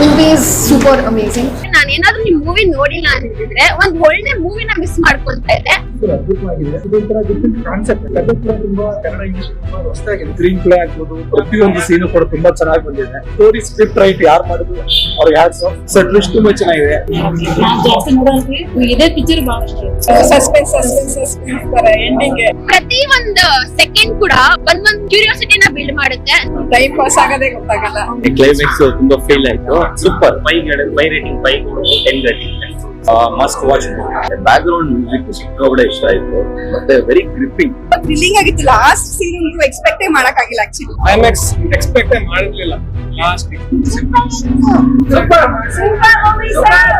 Movie is super amazing. ನಾನು ಏನಾದ್ರೂ ಈ ಮೂವಿ ನೋಡಿಲ್ಲ ಅಂತಿದ್ರೆ ಒಂದ್ ಒಳ್ಳೆ ಮೂವಿನ ಮಿಸ್ ಮಾಡ್ಕೊಂತಾ ಇದ್ದೆ. ಕನ್ನಡ ಇಂಗ್ಲಿಷ್ ತುಂಬಾ ಹೊಸದಾಗಿದೆ. ಸ್ಕ್ರೀನ್ ಪ್ಲೇ ಆಗ್ಬೋದು, ಪ್ರತಿಯೊಂದು ಸೀನು ಕೂಡ ತುಂಬಾ ಚೆನ್ನಾಗಿ ಬಂದಿದೆ. ಸ್ಟೋರಿ ಸ್ಕ್ರಿಪ್ಟ್ ರೈಟ್ ಯಾರು ಮಾಡಿದ್ರು ಅವ್ರಿಗೆ ಹ್ಯಾಟ್ಸ್ ಆಫ್. ಸೆಟ್ ತುಂಬಾ ಚೆನ್ನಾಗಿದೆ. ಜಾಸ್ತಿ ನೋಡೋದು ಇದೇ ಪಿಕ್ಚರ್ ಬಹಳ ಸಸ್ಪೆನ್ಸ್ ಎಂಡಿಂಗ್ ಪ್ರತಿ ಒಂದು ಸೆಕೆಂಡ್ ಕೂಡ ಒಂದೊಂದು ಕ್ಯೂರಿಯಾಸಿಟಿನ ಬಿಲ್ಡ್ ಮಾಡುತ್ತೆ. ಟೈಮ್ ಪಾಸ್ ಆಗೋದೇ ಗೊತ್ತಾಗಲ್ಲ. ಕ್ಲೈಮ್ಯಾಕ್ಸ್ ತುಂಬಾ ಫೇಲ್ ಆಯ್ತು. Super 5 rating 5 10 rating. Must watch. Background music ಸಿಕ್ಕಾಪಟ್ಟೆ ಇಷ್ಟ ಆಯ್ತು. ಮತ್ತೆ ವೆರಿ ಗ್ರಿಪ್ಪಿಂಗ್, ಥ್ರಿಲ್ಲಿಂಗ್ ಆಗಿತ್ತು. ಲಾಸ್ಟ್ ಸೀನ್ ಅಂತೂ ಎಕ್ಸ್ಪೆಕ್ಟೇ ಮಾಡಕ್ಕಾಗಿಲ್ಲ. ಆಕ್ಚುಲಿ ಕ್ಲೈಮ್ಯಾಕ್ಸ್ ಎಕ್ಸ್ಪೆಕ್ಟ್ ಮಾಡಿರ್ಲಿಲ್ಲ. Last super movie sir.